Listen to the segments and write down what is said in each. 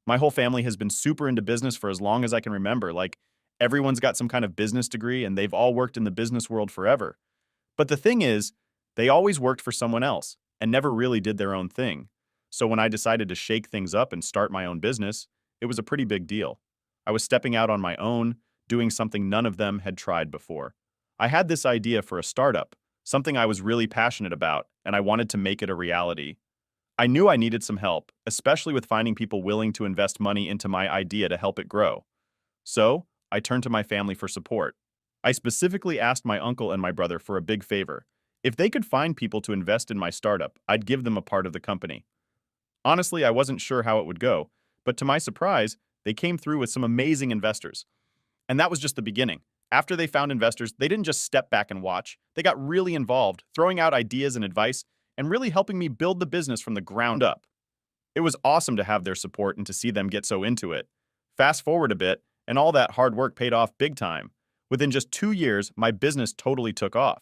My whole family has been super into business for as long as I can remember. Like, everyone's got some kind of business degree and they've all worked in the business world forever. But the thing is, they always worked for someone else and never really did their own thing. So when I decided to shake things up and start my own business, it was a pretty big deal. I was stepping out on my own, doing something none of them had tried before. I had this idea for a startup, something I was really passionate about, and I wanted to make it a reality. I knew I needed some help, especially with finding people willing to invest money into my idea to help it grow. So, I turned to my family for support. I specifically asked my uncle and my brother for a big favor. If they could find people to invest in my startup, I'd give them a part of the company. Honestly, I wasn't sure how it would go, but to my surprise, they came through with some amazing investors. And that was just the beginning. After they found investors, they didn't just step back and watch. They got really involved, throwing out ideas and advice, and really helping me build the business from the ground up. It was awesome to have their support and to see them get so into it. Fast forward a bit, and all that hard work paid off big time. Within just 2 years, my business totally took off.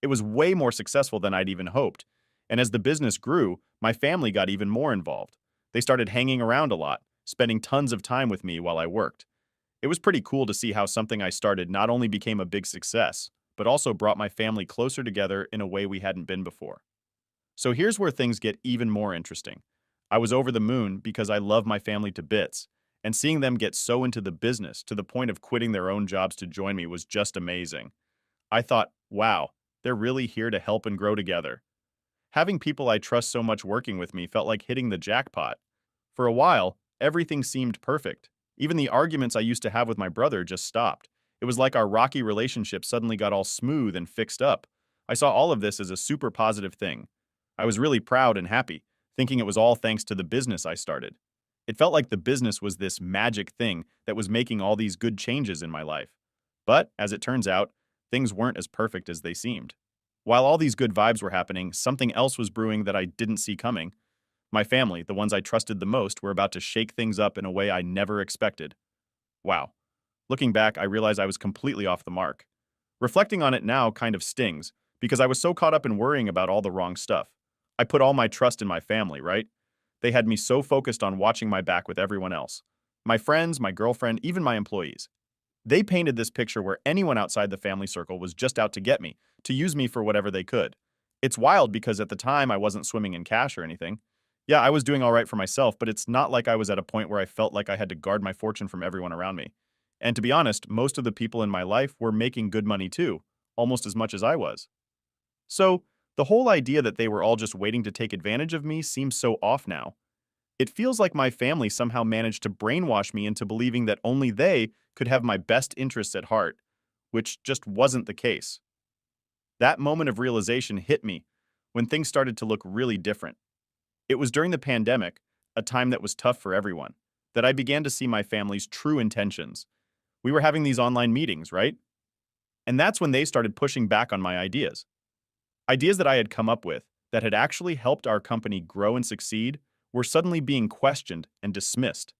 It was way more successful than I'd even hoped. And as the business grew, my family got even more involved. They started hanging around a lot, spending tons of time with me while I worked. It was pretty cool to see how something I started not only became a big success, but also brought my family closer together in a way we hadn't been before. So here's where things get even more interesting. I was over the moon because I love my family to bits, and seeing them get so into the business to the point of quitting their own jobs to join me was just amazing. I thought, wow, they're really here to help and grow together. Having people I trust so much working with me felt like hitting the jackpot. For a while, everything seemed perfect. Even the arguments I used to have with my brother just stopped. It was like our rocky relationship suddenly got all smooth and fixed up. I saw all of this as a super positive thing. I was really proud and happy, thinking it was all thanks to the business I started. It felt like the business was this magic thing that was making all these good changes in my life. But, as it turns out, things weren't as perfect as they seemed. While all these good vibes were happening, something else was brewing that I didn't see coming. My family, the ones I trusted the most, were about to shake things up in a way I never expected. Wow. Looking back, I realize I was completely off the mark. Reflecting on it now kind of stings, because I was so caught up in worrying about all the wrong stuff. I put all my trust in my family, right? They had me so focused on watching my back with everyone else. My friends, my girlfriend, even my employees. They painted this picture where anyone outside the family circle was just out to get me, to use me for whatever they could. It's wild because at the time I wasn't swimming in cash or anything. Yeah, I was doing all right for myself, but it's not like I was at a point where I felt like I had to guard my fortune from everyone around me. And to be honest, most of the people in my life were making good money too, almost as much as I was. So, the whole idea that they were all just waiting to take advantage of me seems so off now. It feels like my family somehow managed to brainwash me into believing that only they could have my best interests at heart, which just wasn't the case. That moment of realization hit me when things started to look really different. It was during the pandemic, a time that was tough for everyone, that I began to see my family's true intentions. We were having these online meetings, right? And that's when they started pushing back on my ideas. Ideas that I had come up with that had actually helped our company grow and succeed were suddenly being questioned and dismissed.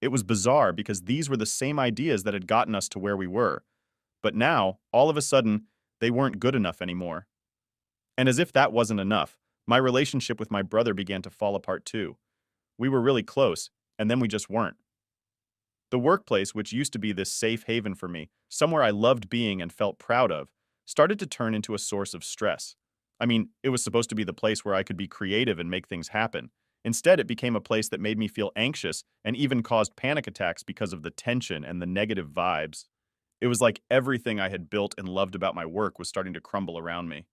It was bizarre because these were the same ideas that had gotten us to where we were. But now, all of a sudden, they weren't good enough anymore. And as if that wasn't enough, my relationship with my brother began to fall apart too. We were really close, and then we just weren't. The workplace, which used to be this safe haven for me, somewhere I loved being and felt proud of, started to turn into a source of stress. I mean, it was supposed to be the place where I could be creative and make things happen. Instead, it became a place that made me feel anxious and even caused panic attacks because of the tension and the negative vibes. It was like everything I had built and loved about my work was starting to crumble around me.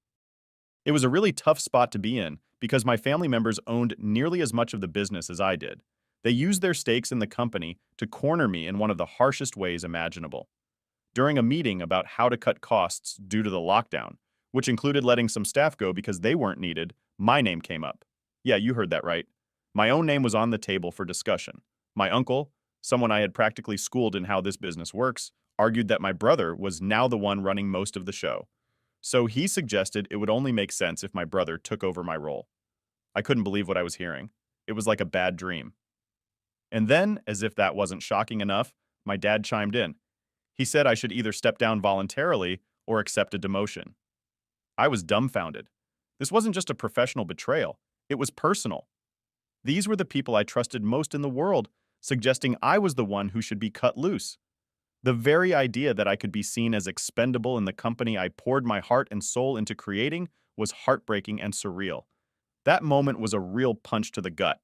It was a really tough spot to be in because my family members owned nearly as much of the business as I did. They used their stakes in the company to corner me in one of the harshest ways imaginable. During a meeting about how to cut costs due to the lockdown, which included letting some staff go because they weren't needed, my name came up. Yeah, you heard that right. My own name was on the table for discussion. My uncle, someone I had practically schooled in how this business works, argued that my brother was now the one running most of the show. So he suggested it would only make sense if my brother took over my role. I couldn't believe what I was hearing. It was like a bad dream. And then, as if that wasn't shocking enough, my dad chimed in. He said I should either step down voluntarily or accept a demotion. I was dumbfounded. This wasn't just a professional betrayal, it was personal. These were the people I trusted most in the world, suggesting I was the one who should be cut loose. The very idea that I could be seen as expendable in the company I poured my heart and soul into creating was heartbreaking and surreal. That moment was a real punch to the gut.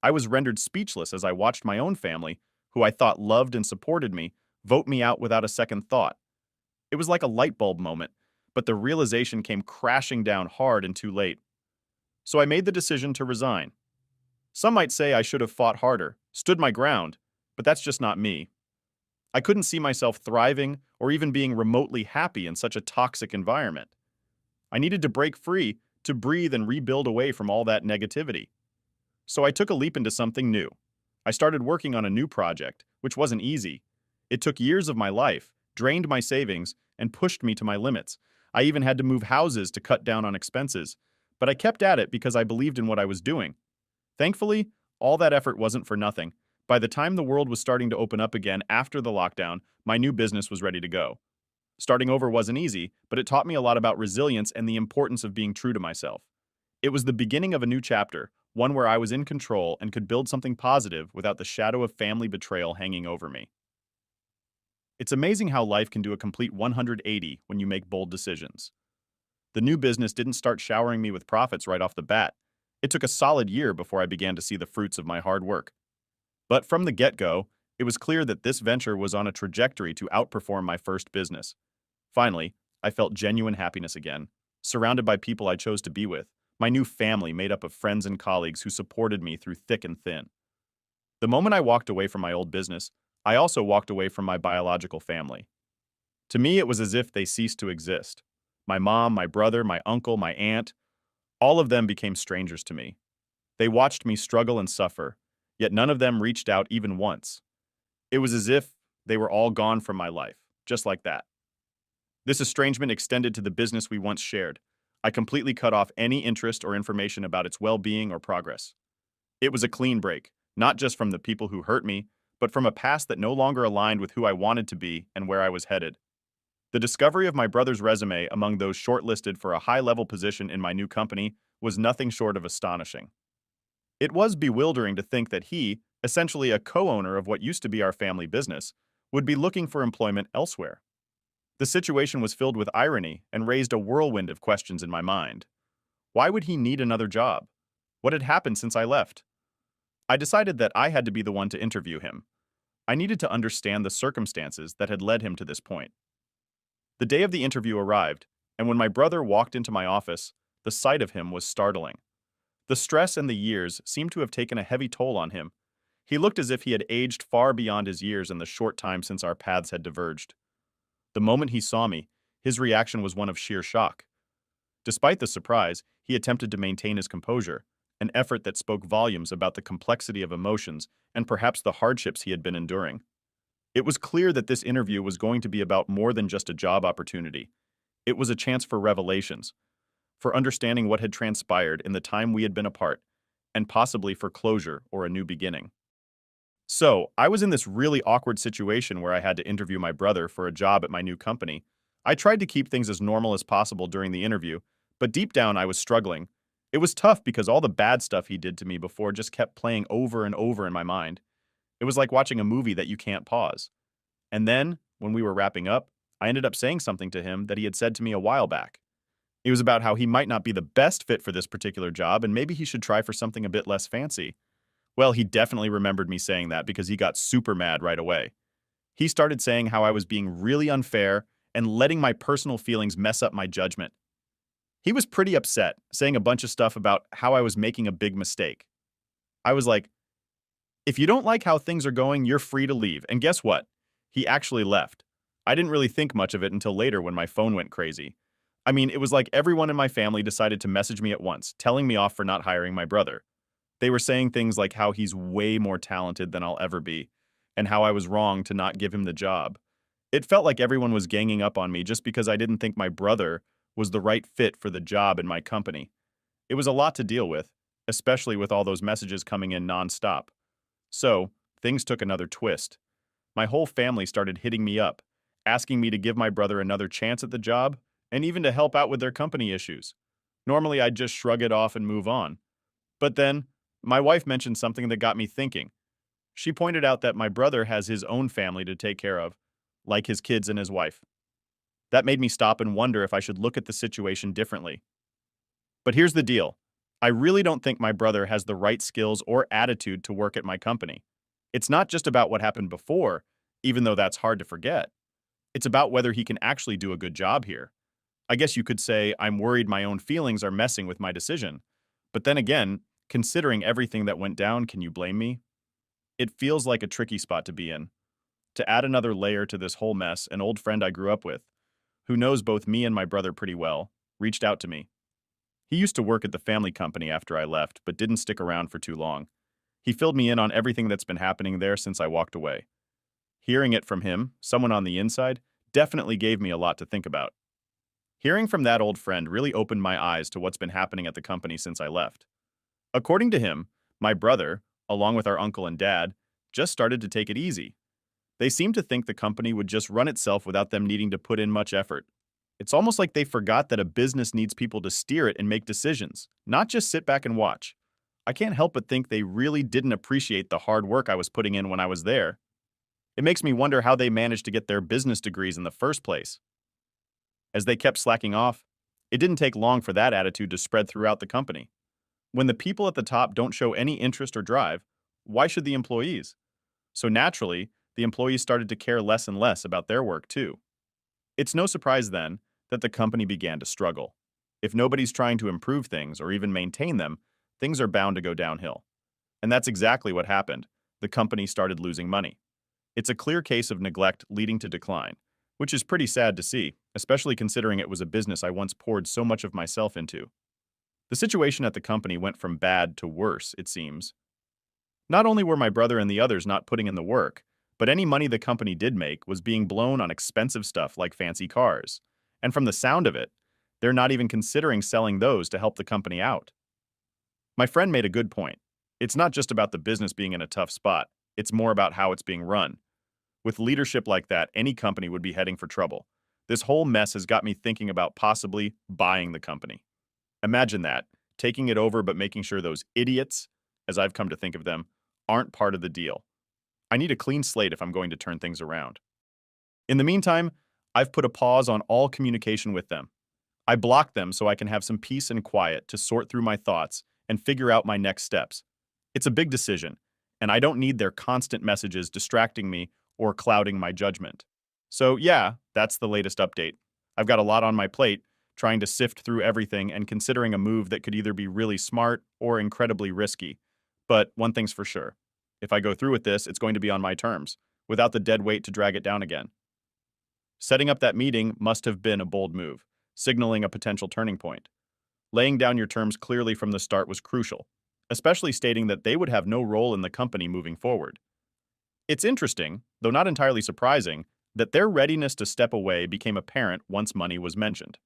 I was rendered speechless as I watched my own family, who I thought loved and supported me, vote me out without a second thought. It was like a light bulb moment, but the realization came crashing down hard and too late. So I made the decision to resign. Some might say I should have fought harder, stood my ground, but that's just not me. I couldn't see myself thriving or even being remotely happy in such a toxic environment. I needed to break free to breathe and rebuild away from all that negativity. So I took a leap into something new. I started working on a new project, which wasn't easy. It took years of my life, drained my savings, and pushed me to my limits. I even had to move houses to cut down on expenses. But I kept at it because I believed in what I was doing. Thankfully, all that effort wasn't for nothing. By the time the world was starting to open up again after the lockdown, my new business was ready to go. Starting over wasn't easy, but it taught me a lot about resilience and the importance of being true to myself. It was the beginning of a new chapter, one where I was in control and could build something positive without the shadow of family betrayal hanging over me. It's amazing how life can do a complete 180 when you make bold decisions. The new business didn't start showering me with profits right off the bat. It took a solid year before I began to see the fruits of my hard work. But from the get-go, it was clear that this venture was on a trajectory to outperform my first business. Finally, I felt genuine happiness again, surrounded by people I chose to be with, my new family made up of friends and colleagues who supported me through thick and thin. The moment I walked away from my old business, I also walked away from my biological family. To me, it was as if they ceased to exist. My mom, my brother, my uncle, my aunt, all of them became strangers to me. They watched me struggle and suffer, yet none of them reached out even once. It was as if they were all gone from my life, just like that. This estrangement extended to the business we once shared. I completely cut off any interest or information about its well-being or progress. It was a clean break, not just from the people who hurt me, but from a past that no longer aligned with who I wanted to be and where I was headed. The discovery of my brother's resume among those shortlisted for a high-level position in my new company was nothing short of astonishing. It was bewildering to think that he, essentially a co-owner of what used to be our family business, would be looking for employment elsewhere. The situation was filled with irony and raised a whirlwind of questions in my mind. Why would he need another job? What had happened since I left? I decided that I had to be the one to interview him. I needed to understand the circumstances that had led him to this point. The day of the interview arrived, and when my brother walked into my office, the sight of him was startling. The stress and the years seemed to have taken a heavy toll on him. He looked as if he had aged far beyond his years in the short time since our paths had diverged. The moment he saw me, his reaction was one of sheer shock. Despite the surprise, he attempted to maintain his composure, an effort that spoke volumes about the complexity of emotions and perhaps the hardships he had been enduring. It was clear that this interview was going to be about more than just a job opportunity. It was a chance for revelations, for understanding what had transpired in the time we had been apart, and possibly for closure or a new beginning. So, I was in this really awkward situation where I had to interview my brother for a job at my new company. I tried to keep things as normal as possible during the interview, but deep down I was struggling. It was tough because all the bad stuff he did to me before just kept playing over and over in my mind. It was like watching a movie that you can't pause. And then, when we were wrapping up, I ended up saying something to him that he had said to me a while back. It was about how he might not be the best fit for this particular job and maybe he should try for something a bit less fancy. Well, he definitely remembered me saying that because he got super mad right away. He started saying how I was being really unfair and letting my personal feelings mess up my judgment. He was pretty upset, saying a bunch of stuff about how I was making a big mistake. I was like, if you don't like how things are going, you're free to leave. And guess what? He actually left. I didn't really think much of it until later when my phone went crazy. I mean, it was like everyone in my family decided to message me at once, telling me off for not hiring my brother. They were saying things like how he's way more talented than I'll ever be, and how I was wrong to not give him the job. It felt like everyone was ganging up on me just because I didn't think my brother was the right fit for the job in my company. It was a lot to deal with, especially with all those messages coming in nonstop. So, things took another twist. My whole family started hitting me up, asking me to give my brother another chance at the job, and even to help out with their company issues. Normally, I'd just shrug it off and move on. But then, my wife mentioned something that got me thinking. She pointed out that my brother has his own family to take care of, like his kids and his wife. That made me stop and wonder if I should look at the situation differently. But here's the deal. I really don't think my brother has the right skills or attitude to work at my company. It's not just about what happened before, even though that's hard to forget. It's about whether he can actually do a good job here. I guess you could say I'm worried my own feelings are messing with my decision. But then again, considering everything that went down, can you blame me? It feels like a tricky spot to be in. To add another layer to this whole mess, an old friend I grew up with, who knows both me and my brother pretty well, reached out to me. He used to work at the family company after I left, but didn't stick around for too long. He filled me in on everything that's been happening there since I walked away. Hearing it from him, someone on the inside, definitely gave me a lot to think about. Hearing from that old friend really opened my eyes to what's been happening at the company since I left. According to him, my brother, along with our uncle and dad, just started to take it easy. They seemed to think the company would just run itself without them needing to put in much effort. It's almost like they forgot that a business needs people to steer it and make decisions, not just sit back and watch. I can't help but think they really didn't appreciate the hard work I was putting in when I was there. It makes me wonder how they managed to get their business degrees in the first place. As they kept slacking off, it didn't take long for that attitude to spread throughout the company. When the people at the top don't show any interest or drive, why should the employees? So naturally, the employees started to care less and less about their work too. It's no surprise then that the company began to struggle. If nobody's trying to improve things or even maintain them, things are bound to go downhill. And that's exactly what happened. The company started losing money. It's a clear case of neglect leading to decline, which is pretty sad to see, especially considering it was a business I once poured so much of myself into. The situation at the company went from bad to worse, it seems. Not only were my brother and the others not putting in the work, but any money the company did make was being blown on expensive stuff like fancy cars. And from the sound of it, they're not even considering selling those to help the company out. My friend made a good point. It's not just about the business being in a tough spot, it's more about how it's being run. With leadership like that, any company would be heading for trouble. This whole mess has got me thinking about possibly buying the company. Imagine that, taking it over but making sure those idiots, as I've come to think of them, aren't part of the deal. I need a clean slate if I'm going to turn things around. In the meantime, I've put a pause on all communication with them. I blocked them so I can have some peace and quiet to sort through my thoughts and figure out my next steps. It's a big decision, and I don't need their constant messages distracting me or clouding my judgment. So yeah, that's the latest update. I've got a lot on my plate, trying to sift through everything and considering a move that could either be really smart or incredibly risky. But one thing's for sure. If I go through with this, it's going to be on my terms, without the dead weight to drag it down again. Setting up that meeting must have been a bold move, signaling a potential turning point. Laying down your terms clearly from the start was crucial, especially stating that they would have no role in the company moving forward. It's interesting, though not entirely surprising, that their readiness to step away became apparent once money was mentioned.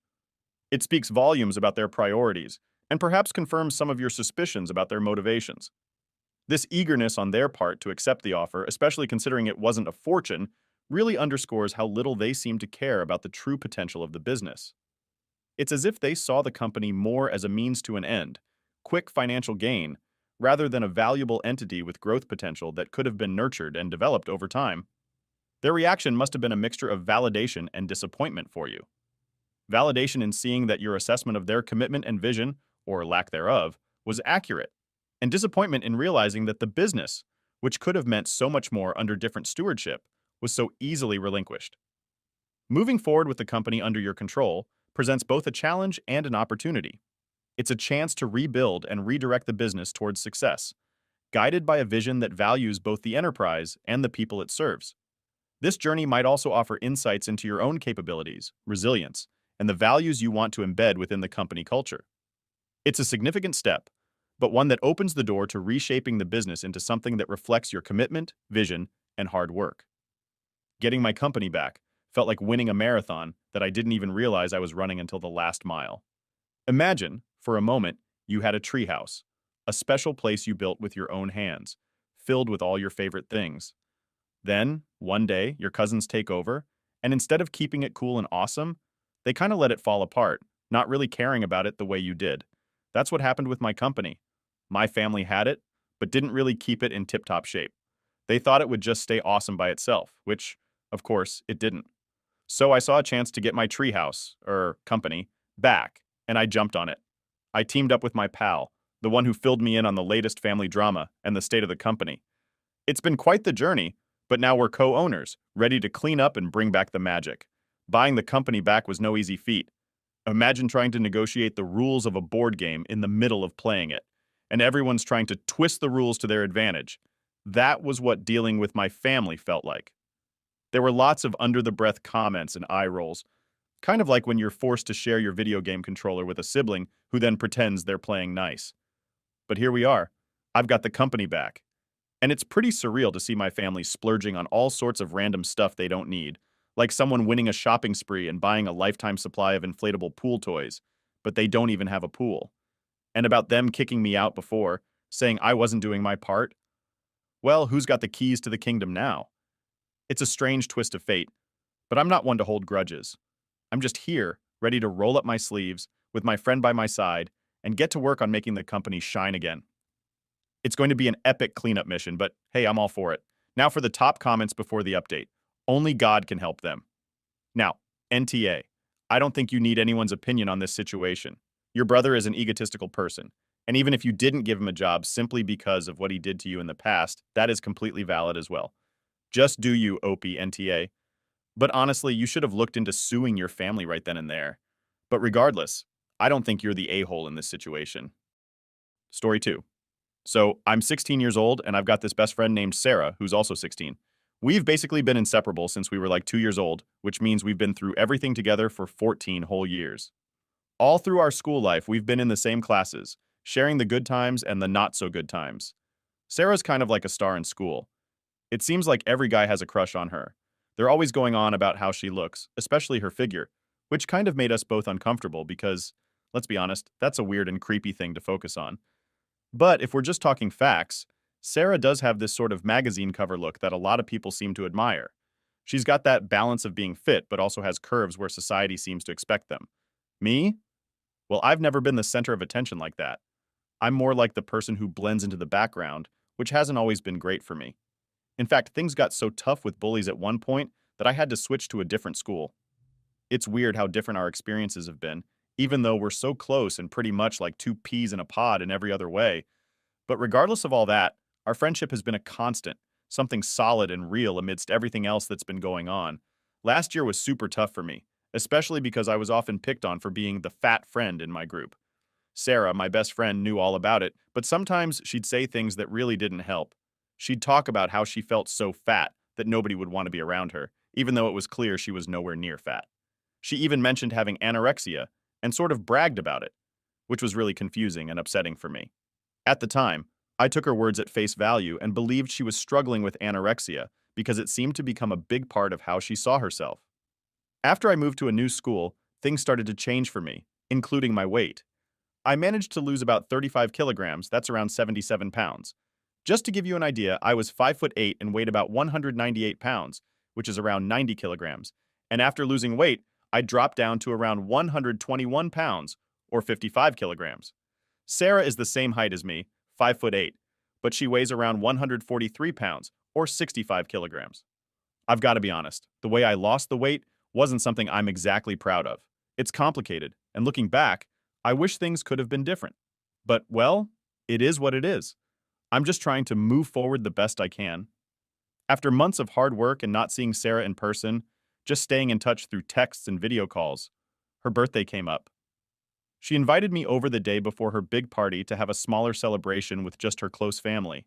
It speaks volumes about their priorities, and perhaps confirms some of your suspicions about their motivations. This eagerness on their part to accept the offer, especially considering it wasn't a fortune, really underscores how little they seem to care about the true potential of the business. It's as if they saw the company more as a means to an end, quick financial gain, rather than a valuable entity with growth potential that could have been nurtured and developed over time. Their reaction must have been a mixture of validation and disappointment for you. Validation in seeing that your assessment of their commitment and vision, or lack thereof, was accurate, and disappointment in realizing that the business, which could have meant so much more under different stewardship, was so easily relinquished. Moving forward with the company under your control presents both a challenge and an opportunity. It's a chance to rebuild and redirect the business towards success, guided by a vision that values both the enterprise and the people it serves. This journey might also offer insights into your own capabilities, resilience, and the values you want to embed within the company culture. It's a significant step, but one that opens the door to reshaping the business into something that reflects your commitment, vision, and hard work. Getting my company back felt like winning a marathon that I didn't even realize I was running until the last mile. Imagine, for a moment, you had a treehouse, a special place you built with your own hands, filled with all your favorite things. Then, one day, your cousins take over, and instead of keeping it cool and awesome, they kind of let it fall apart, not really caring about it the way you did. That's what happened with my company. My family had it, but didn't really keep it in tip-top shape. They thought it would just stay awesome by itself, which, of course, it didn't. So I saw a chance to get my treehouse, or company, back, and I jumped on it. I teamed up with my pal, the one who filled me in on the latest family drama and the state of the company. It's been quite the journey, but now we're co-owners, ready to clean up and bring back the magic. Buying the company back was no easy feat. Imagine trying to negotiate the rules of a board game in the middle of playing it, and everyone's trying to twist the rules to their advantage. That was what dealing with my family felt like. There were lots of under-the-breath comments and eye rolls, kind of like when you're forced to share your video game controller with a sibling who then pretends they're playing nice. But here we are. I've got the company back. And it's pretty surreal to see my family splurging on all sorts of random stuff they don't need, like someone winning a shopping spree and buying a lifetime supply of inflatable pool toys, but they don't even have a pool. And about them kicking me out before, saying I wasn't doing my part. Well, who's got the keys to the kingdom now? It's a strange twist of fate, but I'm not one to hold grudges. I'm just here, ready to roll up my sleeves, with my friend by my side, and get to work on making the company shine again. It's going to be an epic cleanup mission, but hey, I'm all for it. Now for the top comments before the update. Only God can help them. Now, NTA. I don't think you need anyone's opinion on this situation. Your brother is an egotistical person, and even if you didn't give him a job simply because of what he did to you in the past, that is completely valid as well. Just do you, Opie NTA. But honestly, you should have looked into suing your family right then and there. But regardless, I don't think you're the a-hole in this situation. Story 2. So, I'm 16 years old, and I've got this best friend named Sarah, who's also 16. We've basically been inseparable since we were like 2 years old, which means we've been through everything together for 14 whole years. All through our school life, we've been in the same classes, sharing the good times and the not-so-good times. Sarah's kind of like a star in school. It seems like every guy has a crush on her. They're always going on about how she looks, especially her figure, which kind of made us both uncomfortable because, let's be honest, that's a weird and creepy thing to focus on. But if we're just talking facts, Sarah does have this sort of magazine cover look that a lot of people seem to admire. She's got that balance of being fit, but also has curves where society seems to expect them. Me? Well, I've never been the center of attention like that. I'm more like the person who blends into the background, which hasn't always been great for me. In fact, things got so tough with bullies at one point that I had to switch to a different school. It's weird how different our experiences have been, even though we're so close and pretty much like two peas in a pod in every other way. But regardless of all that, our friendship has been a constant, something solid and real amidst everything else that's been going on. Last year was super tough for me, especially because I was often picked on for being the fat friend in my group. Sarah, my best friend, knew all about it, but sometimes she'd say things that really didn't help. She'd talk about how she felt so fat that nobody would want to be around her, even though it was clear she was nowhere near fat. She even mentioned having anorexia and sort of bragged about it, which was really confusing and upsetting for me. At the time, I took her words at face value and believed she was struggling with anorexia because it seemed to become a big part of how she saw herself. After I moved to a new school, things started to change for me, including my weight. I managed to lose about 35 kilograms, that's around 77 pounds. Just to give you an idea, I was 5'8" and weighed about 198 pounds, which is around 90 kilograms. And after losing weight, I dropped down to around 121 pounds, or 55 kilograms. Sarah is the same height as me, 5'8", but she weighs around 143 pounds, or 65 kilograms. I've got to be honest, the way I lost the weight wasn't something I'm exactly proud of. It's complicated, and looking back, I wish things could have been different. But, well, it is what it is. I'm just trying to move forward the best I can. After months of hard work and not seeing Sarah in person, just staying in touch through texts and video calls, her birthday came up. She invited me over the day before her big party to have a smaller celebration with just her close family.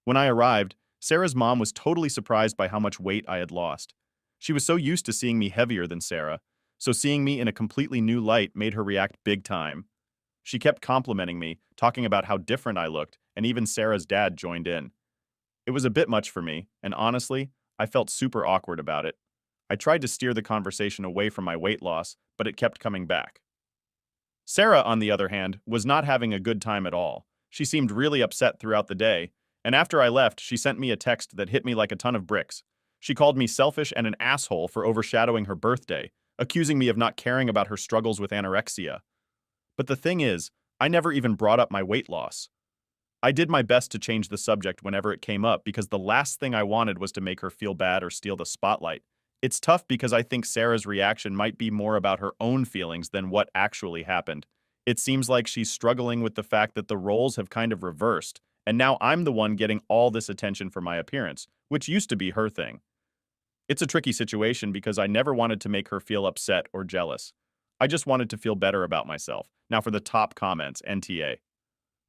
When I arrived, Sarah's mom was totally surprised by how much weight I had lost. She was so used to seeing me heavier than Sarah, so seeing me in a completely new light made her react big time. She kept complimenting me, talking about how different I looked, and even Sarah's dad joined in. It was a bit much for me, and honestly, I felt super awkward about it. I tried to steer the conversation away from my weight loss, but it kept coming back. Sarah, on the other hand, was not having a good time at all. She seemed really upset throughout the day, and after I left, she sent me a text that hit me like a ton of bricks. She called me selfish and an asshole for overshadowing her birthday, accusing me of not caring about her struggles with anorexia. But the thing is, I never even brought up my weight loss. I did my best to change the subject whenever it came up because the last thing I wanted was to make her feel bad or steal the spotlight. It's tough because I think Sarah's reaction might be more about her own feelings than what actually happened. It seems like she's struggling with the fact that the roles have kind of reversed, and now I'm the one getting all this attention for my appearance, which used to be her thing. It's a tricky situation because I never wanted to make her feel upset or jealous. I just wanted to feel better about myself. Now for the top comments, NTA.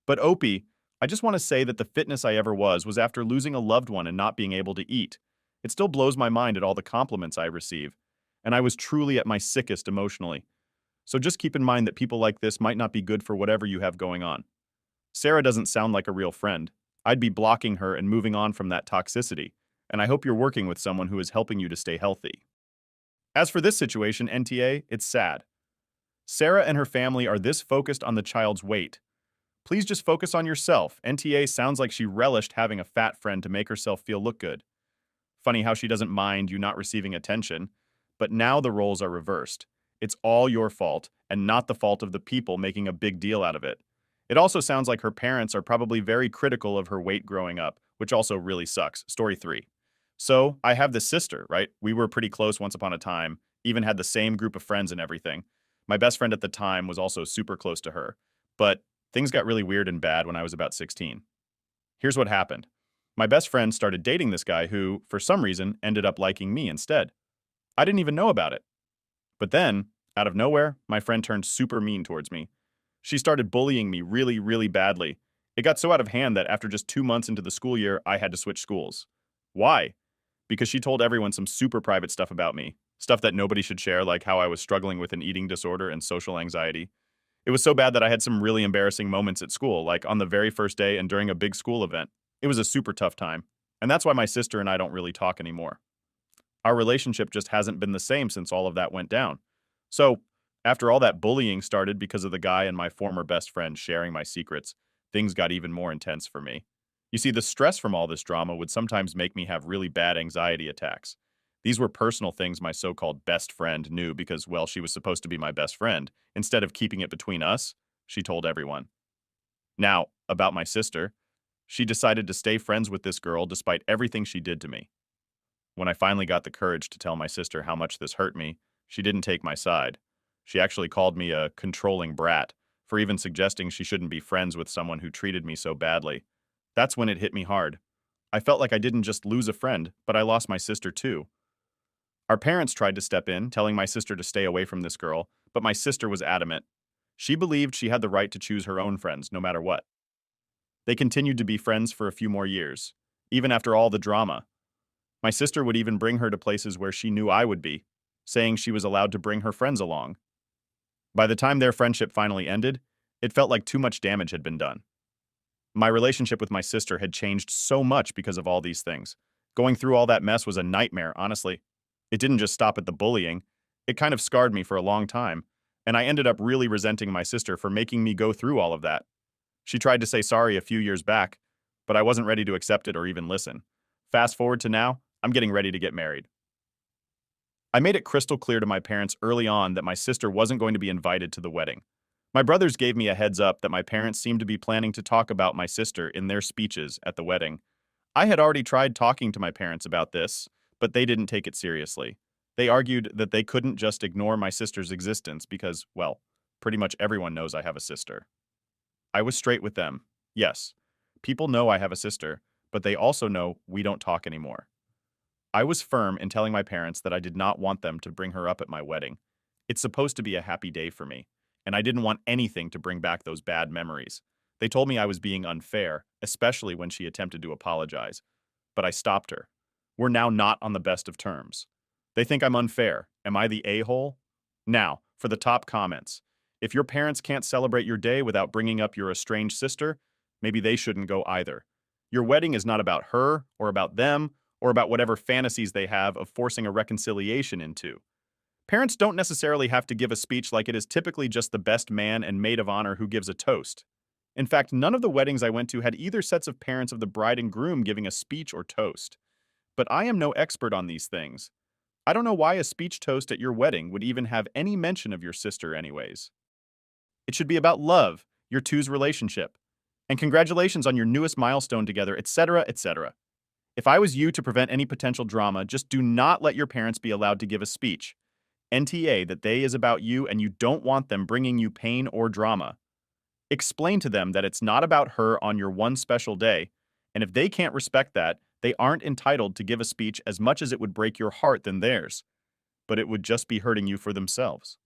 But Opie, I just want to say that the fitness I ever was after losing a loved one and not being able to eat. It still blows my mind at all the compliments I receive. And I was truly at my sickest emotionally. So just keep in mind that people like this might not be good for whatever you have going on. Sarah doesn't sound like a real friend. I'd be blocking her and moving on from that toxicity. And I hope you're working with someone who is helping you to stay healthy. As for this situation, NTA, it's sad. Sarah and her family are this focused on the child's weight. Please just focus on yourself. NTA sounds like she relished having a fat friend to make herself look good. Funny how she doesn't mind you not receiving attention. But now the roles are reversed. It's all your fault, and not the fault of the people making a big deal out of it. It also sounds like her parents are probably very critical of her weight growing up, which also really sucks. Story 3. So, I have this sister, right? We were pretty close once upon a time, even had the same group of friends and everything. My best friend at the time was also super close to her. But things got really weird and bad when I was about 16. Here's what happened. My best friend started dating this guy who, for some reason, ended up liking me instead. I didn't even know about it. But then, out of nowhere, my friend turned super mean towards me. She started bullying me really, really badly. It got so out of hand that after just 2 months into the school year, I had to switch schools. Why? Because she told everyone some super private stuff about me. Stuff that nobody should share, like how I was struggling with an eating disorder and social anxiety. It was so bad that I had some really embarrassing moments at school, like on the very first day and during a big school event. It was a super tough time. And that's why my sister and I don't really talk anymore. Our relationship just hasn't been the same since all of that went down. So, after all that bullying started because of the guy and my former best friend sharing my secrets, things got even more intense for me. You see, the stress from all this drama would sometimes make me have really bad anxiety attacks. These were personal things my so-called best friend knew because, well, she was supposed to be my best friend. Instead of keeping it between us, she told everyone. Now, about my sister, she decided to stay friends with this girl despite everything she did to me. When I finally got the courage to tell my sister how much this hurt me, she didn't take my side. She actually called me a controlling brat for even suggesting she shouldn't be friends with someone who treated me so badly. That's when it hit me hard. I felt like I didn't just lose a friend, but I lost my sister too. Our parents tried to step in, telling my sister to stay away from this girl, but my sister was adamant. She believed she had the right to choose her own friends, no matter what. They continued to be friends for a few more years, even after all the drama. My sister would even bring her to places where she knew I would be, saying she was allowed to bring her friends along. By the time their friendship finally ended, it felt like too much damage had been done. My relationship with my sister had changed so much because of all these things. Going through all that mess was a nightmare, honestly. It didn't just stop at the bullying. It kind of scarred me for a long time, and I ended up really resenting my sister for making me go through all of that. She tried to say sorry a few years back, but I wasn't ready to accept it or even listen. Fast forward to now, I'm getting ready to get married. I made it crystal clear to my parents early on that my sister wasn't going to be invited to the wedding. My brothers gave me a heads up that my parents seemed to be planning to talk about my sister in their speeches at the wedding. I had already tried talking to my parents about this, but they didn't take it seriously. They argued that they couldn't just ignore my sister's existence because, well, pretty much everyone knows I have a sister. I was straight with them. Yes, people know I have a sister, but they also know we don't talk anymore. I was firm in telling my parents that I did not want them to bring her up at my wedding. It's supposed to be a happy day for me, and I didn't want anything to bring back those bad memories. They told me I was being unfair, especially when she attempted to apologize. But I stopped her. We're now not on the best of terms. They think I'm unfair. Am I the a-hole? Now, for the top comments. If your parents can't celebrate your day without bringing up your estranged sister, maybe they shouldn't go either. Your wedding is not about her, or about them, or about whatever fantasies they have of forcing a reconciliation into. Parents don't necessarily have to give a speech like it is typically just the best man and maid of honor who gives a toast. In fact, none of the weddings I went to had either sets of parents of the bride and groom giving a speech or toast. But I am no expert on these things. I don't know why a speech toast at your wedding would even have any mention of your sister anyways. It should be about love, your two's relationship. And congratulations on your newest milestone together, etc., etc. If I was you to prevent any potential drama, just do not let your parents be allowed to give a speech. NTA that they is about you and you don't want them bringing you pain or drama. Explain to them that it's not about her on your one special day, and if they can't respect that, they aren't entitled to give a speech as much as it would break your heart than theirs, but it would just be hurting you for themselves.